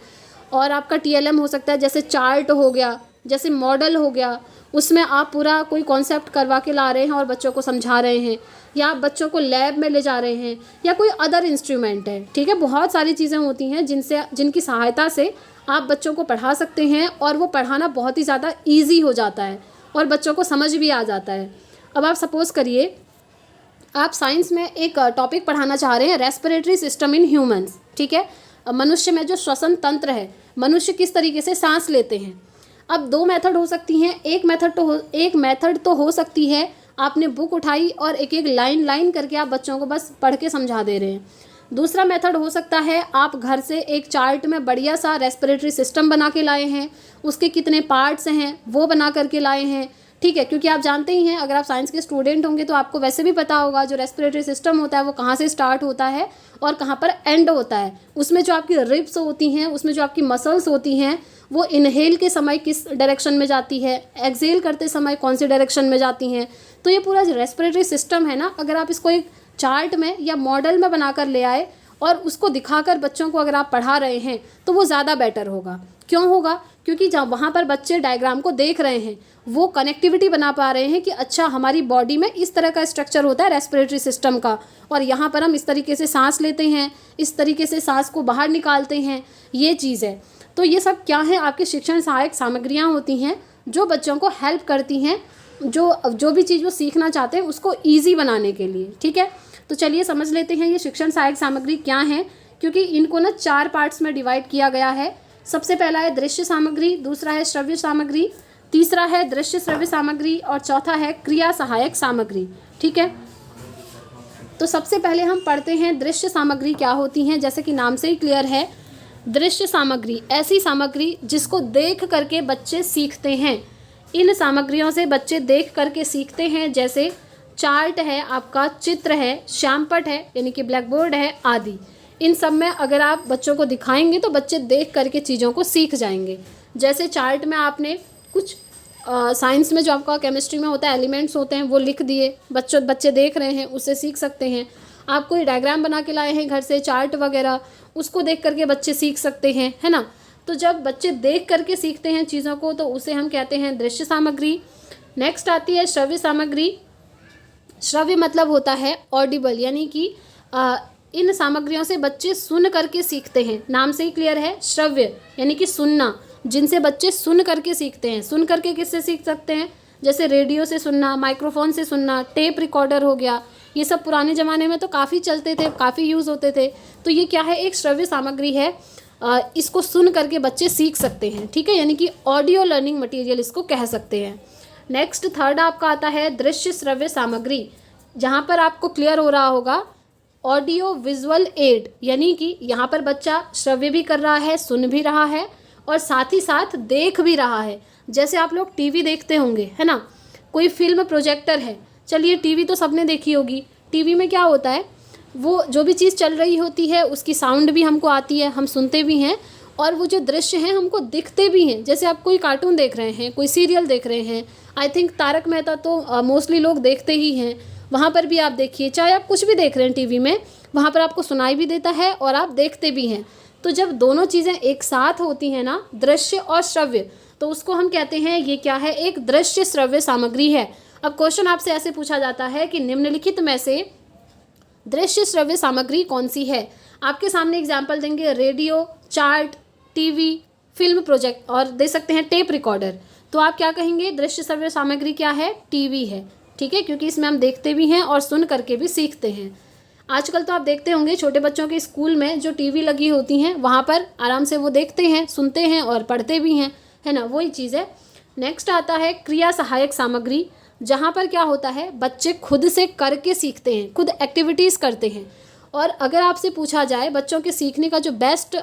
Speaker 1: और आपका TLM हो सकता है, जैसे चार्ट हो गया, जैसे मॉडल हो गया, उसमें आप पूरा कोई कॉन्सेप्ट करवा के ला रहे हैं और बच्चों को समझा रहे हैं, या आप बच्चों को लैब में ले जा रहे हैं, या कोई अदर इंस्ट्रूमेंट है। ठीक है, बहुत सारी चीज़ें होती हैं जिनकी सहायता से आप बच्चों को पढ़ा सकते हैं, और वो पढ़ाना बहुत ही ज़्यादा ईजी हो जाता है और बच्चों को समझ भी आ जाता है। अब आप सपोज़ करिए, आप साइंस में एक टॉपिक पढ़ाना चाह रहे हैं, रेस्पिरेटरी सिस्टम इन ह्यूमंस। ठीक है, मनुष्य में जो श्वसन तंत्र है, मनुष्य किस तरीके से सांस लेते हैं। अब 2 मेथड हो सकती हैं। एक मेथड तो हो सकती है, आपने बुक उठाई और एक एक लाइन करके आप बच्चों को बस पढ़ के समझा दे रहे हैं। दूसरा मेथड हो सकता है, आप घर से एक चार्ट में बढ़िया सा रेस्पिरेटरी सिस्टम बना के लाए हैं, उसके कितने पार्ट्स हैं वो बना करके लाए हैं। ठीक है, क्योंकि आप जानते ही हैं, अगर आप साइंस के स्टूडेंट होंगे तो आपको वैसे भी पता होगा जो रेस्पिरेटरी सिस्टम होता है वो कहाँ से स्टार्ट होता है और कहाँ पर एंड होता है। उसमें जो आपकी रिब्स होती हैं, उसमें जो आपकी मसल्स होती हैं, वो इनहेल के समय किस डायरेक्शन में जाती है, एक्सहेल करते समय कौन सी डायरेक्शन में जाती हैं। तो ये पूरा जो रेस्पिरेटरी सिस्टम है ना, अगर आप इसको एक चार्ट में या मॉडल में बनाकर ले आए और उसको दिखाकर बच्चों को अगर आप पढ़ा रहे हैं, तो वो ज़्यादा बेटर होगा। क्यों होगा? क्योंकि जब वहाँ पर बच्चे डायग्राम को देख रहे हैं, वो कनेक्टिविटी बना पा रहे हैं कि अच्छा, हमारी बॉडी में इस तरह का स्ट्रक्चर होता है रेस्पिरेटरी सिस्टम का, और यहाँ पर हम इस तरीके से सांस लेते हैं, इस तरीके से सांस को बाहर निकालते हैं, ये चीज़ है। तो ये सब क्या है, आपकी शिक्षण सहायक सामग्रियाँ होती हैं जो बच्चों को हेल्प करती हैं, जो भी चीज़ वो सीखना चाहते हैं उसको ईजी बनाने के लिए। ठीक है, तो चलिए समझ लेते हैं ये शिक्षण सहायक सामग्री क्या है, क्योंकि इनको ना 4 पार्ट्स में डिवाइड किया गया है। सबसे पहला है दृश्य सामग्री, दूसरा है श्रव्य सामग्री, तीसरा है दृश्य श्रव्य सामग्री, और चौथा है क्रिया सहायक सामग्री। ठीक है, तो सबसे पहले हम पढ़ते हैं दृश्य सामग्री क्या होती हैं। जैसे कि नाम से ही क्लियर है, दृश्य सामग्री ऐसी सामग्री जिसको देख करके बच्चे सीखते हैं। इन सामग्रियों से बच्चे देख करके सीखते हैं, जैसे चार्ट है, आपका चित्र है, श्यामपट है यानी कि ब्लैक बोर्ड है आदि। इन सब में अगर आप बच्चों को दिखाएंगे तो बच्चे देख करके चीज़ों को सीख जाएंगे। जैसे चार्ट में आपने कुछ साइंस में जो आपका केमिस्ट्री में होता है एलिमेंट्स होते हैं वो लिख दिए, बच्चे देख रहे हैं, उससे सीख सकते हैं। आप कोई डायग्राम बना के लाए हैं घर से, चार्ट वगैरह, उसको देख करके बच्चे सीख सकते हैं, है ना। तो जब बच्चे देख करके सीखते हैं चीज़ों को, तो उसे हम कहते हैं दृश्य सामग्री। नेक्स्ट आती है श्रव्य सामग्री। श्रव्य मतलब होता है ऑडिबल, यानी कि इन सामग्रियों से बच्चे सुन करके सीखते हैं। नाम से ही क्लियर है, श्रव्य यानी कि सुनना, जिनसे बच्चे सुन करके सीखते हैं। सुन करके किससे सीख सकते हैं? जैसे रेडियो से सुनना, माइक्रोफोन से सुनना, टेप रिकॉर्डर हो गया, ये सब पुराने ज़माने में तो काफ़ी चलते थे, काफ़ी यूज़ होते थे। तो ये क्या है, एक श्रव्य सामग्री है। इसको सुन करके बच्चे सीख सकते हैं। ठीक है, यानी कि ऑडियो लर्निंग मटीरियल इसको कह सकते हैं। नेक्स्ट थर्ड आपका आता है दृश्य श्रव्य सामग्री, जहाँ पर आपको क्लियर हो रहा होगा ऑडियो विजुअल एड, यानी कि यहाँ पर बच्चा श्रव्य भी कर रहा है, सुन भी रहा है और साथ ही साथ देख भी रहा है। जैसे आप लोग टीवी देखते होंगे, है ना, कोई फिल्म प्रोजेक्टर है, चलिए टीवी तो सबने देखी होगी। टीवी में क्या होता है, वो जो भी चीज़ चल रही होती है उसकी साउंड भी हमको आती है, हम सुनते भी हैं, और वो जो दृश्य हैं हमको दिखते भी हैं। जैसे आप कोई कार्टून देख रहे हैं, कोई सीरियल देख रहे हैं, आई थिंक तारक मेहता तो मोस्टली लोग देखते ही हैं, वहाँ पर भी आप देखिए, चाहे आप कुछ भी देख रहे हैं टीवी में, वहाँ पर आपको सुनाई भी देता है और आप देखते भी हैं। तो जब दोनों चीज़ें एक साथ होती हैं ना, दृश्य और श्रव्य, तो उसको हम कहते हैं ये क्या है, एक दृश्य श्रव्य सामग्री है। अब क्वेश्चन आपसे ऐसे पूछा जाता है कि निम्नलिखित में से दृश्य श्रव्य सामग्री कौन सी है। आपके सामने एग्जाम्पल देंगे radio, chart, TV, film project और दे सकते हैं टेप रिकॉर्डर। तो आप क्या कहेंगे, दृश्य श्रव्य सामग्री क्या है, टीवी है। ठीक है, क्योंकि इसमें हम देखते भी हैं और सुन करके भी सीखते हैं। आजकल तो आप देखते होंगे छोटे बच्चों के स्कूल में जो टीवी लगी होती हैं वहाँ पर आराम से वो देखते हैं, सुनते हैं और पढ़ते भी हैं, है ना, वही चीज़ है। नेक्स्ट आता है क्रिया सहायक सामग्री, जहाँ पर क्या होता है बच्चे खुद से करके सीखते हैं, खुद एक्टिविटीज़ करते हैं। और अगर आपसे पूछा जाए बच्चों के सीखने का जो बेस्ट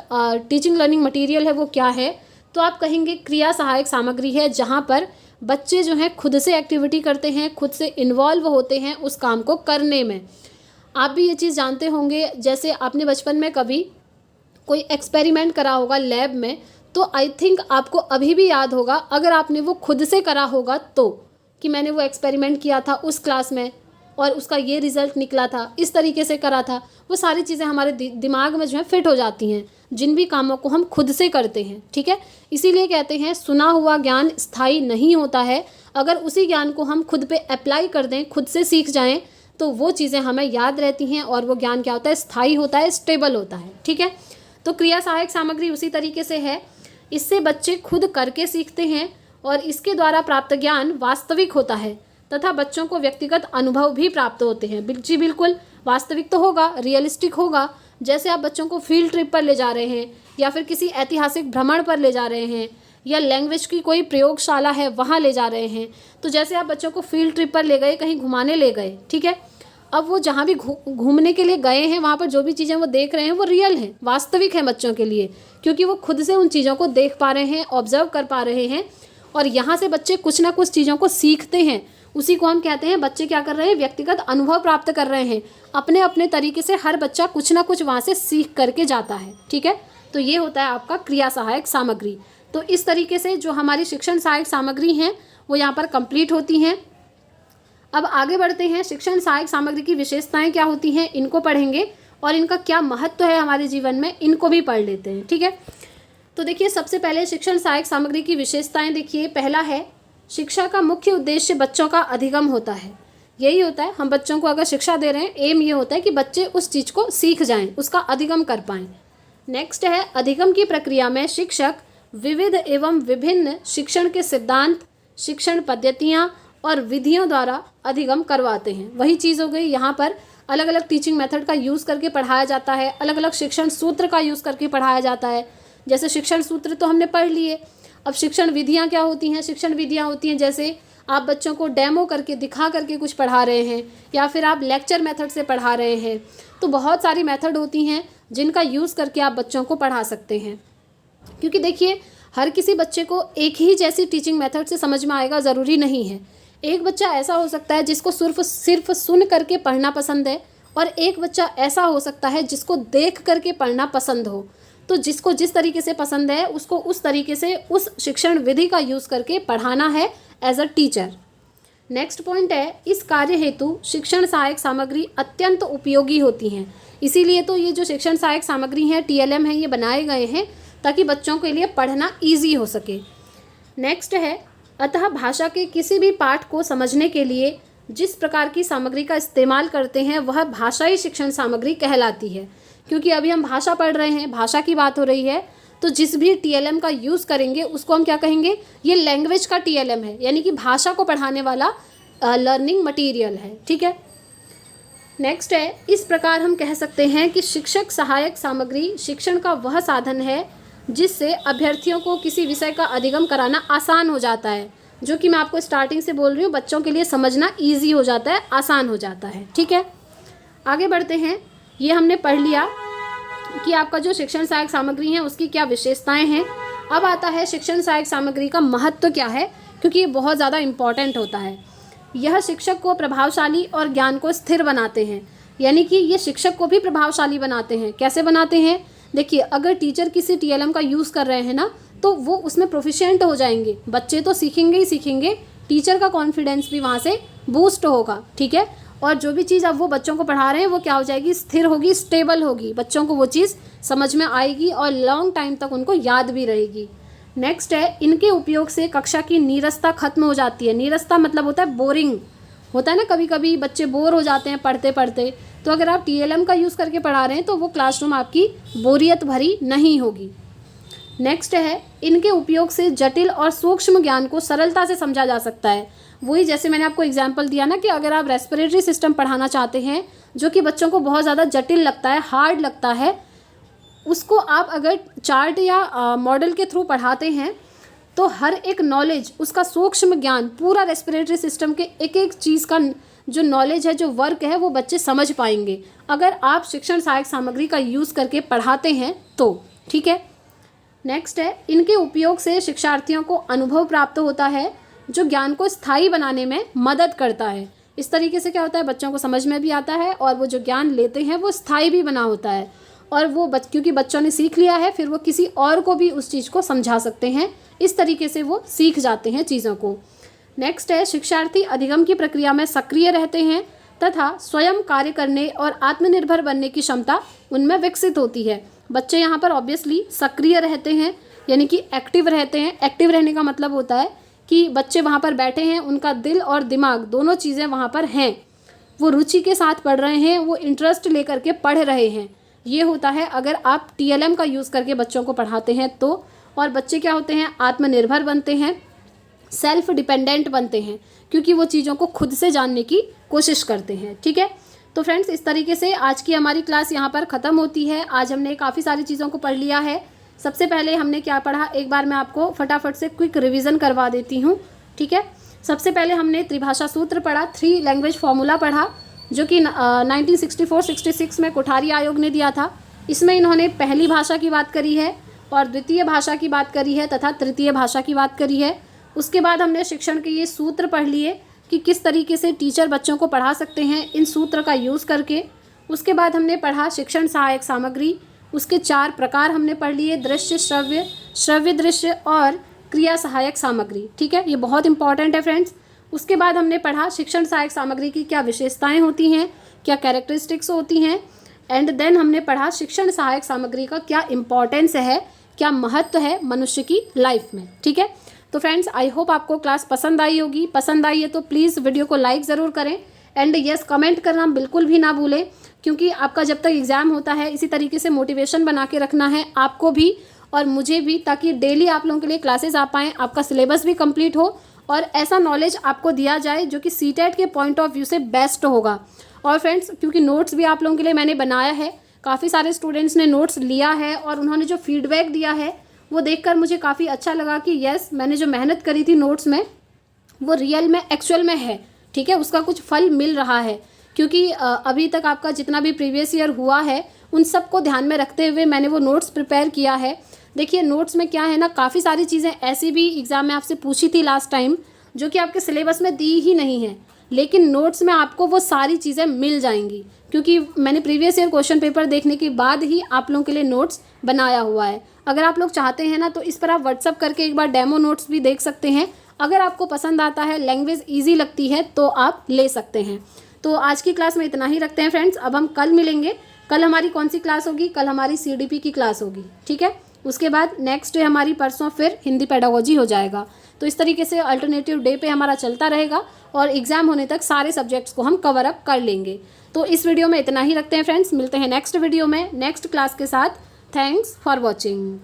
Speaker 1: टीचिंग लर्निंग मटेरियल है वो क्या है, तो आप कहेंगे क्रिया सहायक सामग्री है, जहाँ पर बच्चे जो हैं खुद से एक्टिविटी करते हैं, खुद से इन्वॉल्व होते हैं उस काम को करने में। आप भी ये चीज़ जानते होंगे, जैसे आपने बचपन में कभी कोई एक्सपेरिमेंट करा होगा लैब में, तो आई थिंक आपको अभी भी याद होगा अगर आपने वो खुद से करा होगा तो, कि मैंने वो एक्सपेरिमेंट किया था उस क्लास में और उसका ये रिज़ल्ट निकला था, इस तरीके से करा था। वो सारी चीज़ें हमारे दिमाग में जो है फिट हो जाती हैं, जिन भी कामों को हम खुद से करते हैं, ठीक है। इसीलिए कहते हैं सुना हुआ ज्ञान स्थायी नहीं होता है। अगर उसी ज्ञान को हम खुद पे अप्लाई कर दें, खुद से सीख जाएं, तो वो चीज़ें हमें याद रहती हैं और वो ज्ञान क्या होता है, स्थायी होता है, स्टेबल होता है, ठीक है। तो क्रिया सहायक सामग्री उसी तरीके से है, इससे बच्चे खुद करके सीखते हैं और इसके द्वारा प्राप्त ज्ञान वास्तविक होता है तथा बच्चों को व्यक्तिगत अनुभव भी प्राप्त होते हैं। जी बिल्कुल, वास्तविक तो होगा, रियलिस्टिक होगा। जैसे आप बच्चों को फील्ड ट्रिप पर ले जा रहे हैं या फिर किसी ऐतिहासिक भ्रमण पर ले जा रहे हैं या लैंग्वेज की कोई प्रयोगशाला है वहाँ ले जा रहे हैं, तो जैसे आप बच्चों को फील्ड ट्रिप पर ले गए, कहीं घुमाने ले गए, ठीक है। अब वो जहाँ भी घूमने के लिए गए हैं वहाँ पर जो भी चीज़ें वो देख रहे हैं वो रियल हैं, वास्तविक हैं बच्चों के लिए, क्योंकि वो खुद से उन चीज़ों को देख पा रहे हैं, ऑब्जर्व कर पा रहे हैं और यहाँ से बच्चे कुछ ना कुछ चीज़ों को सीखते हैं। उसी को हम कहते हैं बच्चे क्या कर रहे हैं, व्यक्तिगत अनुभव प्राप्त कर रहे हैं। अपने अपने तरीके से हर बच्चा कुछ ना कुछ वहाँ से सीख करके जाता है, ठीक है। तो ये होता है आपका क्रिया सहायक सामग्री। तो इस तरीके से जो हमारी शिक्षण सहायक सामग्री हैं वो यहाँ पर कंप्लीट होती हैं। अब आगे बढ़ते हैं, शिक्षण सहायक सामग्री की विशेषताएं क्या होती हैं इनको पढ़ेंगे और इनका क्या महत्व है हमारे जीवन में, इनको भी पढ़ लेते हैं, ठीक है। तो देखिए सबसे पहले शिक्षण सहायक सामग्री की विशेषताएं देखिए। पहला है, शिक्षा का मुख्य उद्देश्य बच्चों का अधिगम होता है। यही होता है, हम बच्चों को अगर शिक्षा दे रहे हैं, एम ये होता है कि बच्चे उस चीज़ को सीख जाएं, उसका अधिगम कर पाएं। नेक्स्ट है, अधिगम की प्रक्रिया में शिक्षक विविध एवं विभिन्न शिक्षण के सिद्धांत, शिक्षण पद्धतियाँ और विधियों द्वारा अधिगम करवाते हैं। वही चीज़ हो गई, यहाँ पर अलग अलग टीचिंग मेथड का यूज़ करके पढ़ाया जाता है, अलग अलग शिक्षण सूत्र का यूज़ करके पढ़ाया जाता है। जैसे शिक्षण सूत्र तो हमने पढ़ लिए, अब शिक्षण विधियाँ क्या होती हैं। शिक्षण विधियाँ होती हैं जैसे आप बच्चों को डेमो करके, दिखा करके कुछ पढ़ा रहे हैं या फिर आप लेक्चर मेथड से पढ़ा रहे हैं। तो बहुत सारी मेथड होती हैं जिनका यूज़ करके आप बच्चों को पढ़ा सकते हैं, क्योंकि देखिए हर किसी बच्चे को एक ही जैसी टीचिंग मेथड से समझ में आएगा ज़रूरी नहीं है। एक बच्चा ऐसा हो सकता है जिसको सिर्फ सुन करके पढ़ना पसंद है और एक बच्चा ऐसा हो सकता है जिसको देख करके पढ़ना पसंद हो। तो जिसको जिस तरीके से पसंद है उसको उस तरीके से उस शिक्षण विधि का यूज़ करके पढ़ाना है as a teacher. Next point है, इस कार्य हेतु शिक्षण सहायक सामग्री अत्यंत उपयोगी होती हैं। इसीलिए तो ये जो शिक्षण सहायक सामग्री है, TLM है, ये बनाए गए हैं ताकि बच्चों के लिए पढ़ना ईजी हो सके। नेक्स्ट है, अतः भाषा के किसी भी पाठ को समझने के लिए जिस प्रकार की सामग्री का इस्तेमाल करते हैं वह भाषाई शिक्षण सामग्री कहलाती है। क्योंकि अभी हम भाषा पढ़ रहे हैं, भाषा की बात हो रही है, तो जिस भी TLM का यूज़ करेंगे उसको हम क्या कहेंगे, ये लैंग्वेज का TLM है, यानी कि भाषा को पढ़ाने वाला लर्निंग मटीरियल है, ठीक है। नेक्स्ट है, इस प्रकार हम कह सकते हैं कि शिक्षक सहायक सामग्री शिक्षण का वह साधन है जिससे अभ्यर्थियों को किसी विषय का अधिगम कराना आसान हो जाता है, जो कि मैं आपको स्टार्टिंग से बोल रही हूँ, बच्चों के लिए समझना ईजी हो जाता है, आसान हो जाता है, ठीक है। आगे बढ़ते हैं, ये हमने पढ़ लिया कि आपका जो शिक्षण सहायक सामग्री है उसकी क्या विशेषताएं हैं। अब आता है शिक्षण सहायक सामग्री का महत्व क्या है, क्योंकि ये बहुत ज़्यादा इम्पॉर्टेंट होता है। यह शिक्षक को प्रभावशाली और ज्ञान को स्थिर बनाते हैं, यानी कि ये शिक्षक को भी प्रभावशाली बनाते हैं। कैसे बनाते हैं, देखिए अगर टीचर किसी TLM का यूज़ कर रहे हैं ना, तो वो उसमें प्रोफिशिएंट हो जाएंगे। बच्चे तो सीखेंगे ही सीखेंगे, टीचर का कॉन्फिडेंस भी वहाँ से बूस्ट होगा, ठीक है। और जो भी चीज़ अब वो बच्चों को पढ़ा रहे हैं वो क्या हो जाएगी, स्थिर होगी, स्टेबल होगी, बच्चों को वो चीज़ समझ में आएगी और लॉन्ग टाइम तक उनको याद भी रहेगी। नेक्स्ट है, इनके उपयोग से कक्षा की नीरसता खत्म हो जाती है। नीरसता मतलब होता है बोरिंग, होता है ना, कभी कभी बच्चे बोर हो जाते हैं पढ़ते पढ़ते, तो अगर आप TLM का यूज़ करके पढ़ा रहे हैं तो वो क्लासरूम आपकी बोरियत भरी नहीं होगी। नेक्स्ट है, इनके उपयोग से जटिल और सूक्ष्म ज्ञान को सरलता से समझा जा सकता है। वही जैसे मैंने आपको एग्जांपल दिया ना कि अगर आप रेस्पिरेटरी सिस्टम पढ़ाना चाहते हैं जो कि बच्चों को बहुत ज़्यादा जटिल लगता है, हार्ड लगता है, उसको आप अगर चार्ट या मॉडल के थ्रू पढ़ाते हैं तो हर एक नॉलेज, उसका सूक्ष्म ज्ञान, पूरा रेस्पिरेटरी सिस्टम के एक एक चीज़ का जो नॉलेज है, जो वर्क है, वो बच्चे समझ पाएंगे अगर आप शिक्षण सहायक सामग्री का यूज़ करके पढ़ाते हैं तो। ठीक है, नेक्स्ट है, इनके उपयोग से शिक्षार्थियों को अनुभव प्राप्त होता है जो ज्ञान को स्थायी बनाने में मदद करता है। इस तरीके से क्या होता है, बच्चों को समझ में भी आता है और वो जो ज्ञान लेते हैं वो स्थायी भी बना होता है, और वो क्योंकि बच्चों ने सीख लिया है, फिर वो किसी और को भी उस चीज़ को समझा सकते हैं। इस तरीके से वो सीख जाते हैं चीज़ों को। नेक्स्ट है, शिक्षार्थी अधिगम की प्रक्रिया में सक्रिय रहते हैं तथा स्वयं कार्य करने और आत्मनिर्भर बनने की क्षमता उनमें विकसित होती है। बच्चे यहाँ पर ऑब्वियसली सक्रिय रहते हैं, यानी कि एक्टिव रहते हैं। एक्टिव रहने का मतलब होता है कि बच्चे वहाँ पर बैठे हैं, उनका दिल और दिमाग दोनों चीज़ें वहाँ पर हैं, वो रुचि के साथ पढ़ रहे हैं, वो इंटरेस्ट लेकर के पढ़ रहे हैं। ये होता है अगर आप TLM का यूज़ करके बच्चों को पढ़ाते हैं तो। और बच्चे क्या होते हैं, आत्मनिर्भर बनते हैं, सेल्फ डिपेंडेंट बनते हैं, क्योंकि वो चीज़ों को खुद से जानने की कोशिश करते हैं। ठीक है, तो फ्रेंड्स, इस तरीके से आज की हमारी क्लास यहाँ पर ख़त्म होती है। आज हमने काफ़ी सारी चीज़ों को पढ़ लिया है। सबसे पहले हमने क्या पढ़ा, एक बार मैं आपको फटाफट से क्विक रिवीजन करवा देती हूँ। ठीक है, सबसे पहले हमने त्रिभाषा सूत्र पढ़ा, 3 लैंग्वेज फॉर्मूला पढ़ा, जो कि 1964-66 में कोठारी आयोग ने दिया था। इसमें इन्होंने पहली भाषा की बात करी है और द्वितीय भाषा की बात करी है तथा तृतीय भाषा की बात करी है। उसके बाद हमने शिक्षण के ये सूत्र पढ़ लिए कि किस तरीके से टीचर बच्चों को पढ़ा सकते हैं इन सूत्र का यूज़ करके। उसके बाद हमने पढ़ा शिक्षण सहायक सामग्री, उसके 4 प्रकार हमने पढ़ लिए, दृश्य, श्रव्य, श्रव्य दृश्य और क्रिया सहायक सामग्री। ठीक है, ये बहुत इंपॉर्टेंट है फ्रेंड्स। उसके बाद हमने पढ़ा शिक्षण सहायक सामग्री की क्या विशेषताएं होती हैं, क्या कैरेक्टरिस्टिक्स होती हैं, एंड देन हमने पढ़ा शिक्षण सहायक सामग्री का क्या इंपॉर्टेंस है, क्या महत्व है मनुष्य की लाइफ में। ठीक है, तो फ्रेंड्स, आई होप आपको क्लास पसंद आई होगी। पसंद आई है तो प्लीज़ वीडियो को लाइक ज़रूर करें एंड यस कमेंट करना बिल्कुल भी ना भूलें, क्योंकि आपका जब तक एग्ज़ाम होता है इसी तरीके से मोटिवेशन बना के रखना है आपको भी और मुझे भी, ताकि डेली आप लोगों के लिए क्लासेस आ पाएँ, आपका सिलेबस भी कंप्लीट हो और ऐसा नॉलेज आपको दिया जाए जो कि CTET के पॉइंट ऑफ व्यू से बेस्ट होगा। और फ्रेंड्स, क्योंकि नोट्स भी आप लोगों के लिए मैंने बनाया है, काफ़ी सारे स्टूडेंट्स ने नोट्स लिया है और उन्होंने जो फीडबैक दिया है वो देखकर मुझे काफ़ी अच्छा लगा कि यस, मैंने जो मेहनत करी थी नोट्स में वो रियल में, एक्चुअल में है। ठीक है, उसका कुछ फल मिल रहा है, क्योंकि अभी तक आपका जितना भी प्रीवियस ईयर हुआ है उन सबको ध्यान में रखते हुए मैंने वो नोट्स प्रिपेयर किया है। देखिए, नोट्स में क्या है ना, काफ़ी सारी चीज़ें ऐसी भी एग्ज़ाम में आपसे पूछी थी लास्ट टाइम जो कि आपके सिलेबस में दी ही नहीं है, लेकिन नोट्स में आपको वो सारी चीज़ें मिल जाएंगी, क्योंकि मैंने प्रीवियस ईयर क्वेश्चन पेपर देखने के बाद ही आप लोगों के लिए नोट्स बनाया हुआ है। अगर आप लोग चाहते हैं ना तो इस पर आप व्हाट्सअप करके एक बार डेमो नोट्स भी देख सकते हैं। अगर आपको पसंद आता है, लैंग्वेज ईजी लगती है तो आप ले सकते हैं। तो आज की क्लास में इतना ही रखते हैं फ्रेंड्स। अब हम कल मिलेंगे। कल हमारी कौन सी क्लास होगी, कल हमारी CDP की क्लास होगी। ठीक है, उसके बाद नेक्स्ट डे हमारी परसों फिर हिंदी पेडागोजी हो जाएगा। तो इस तरीके से अल्टरनेटिव डे पे हमारा चलता रहेगा और एग्ज़ाम होने तक सारे सब्जेक्ट्स को हम कवर अप कर लेंगे। तो इस वीडियो में इतना ही रखते हैं फ्रेंड्स। मिलते हैं नेक्स्ट वीडियो में नेक्स्ट क्लास के साथ। Thanks for watching.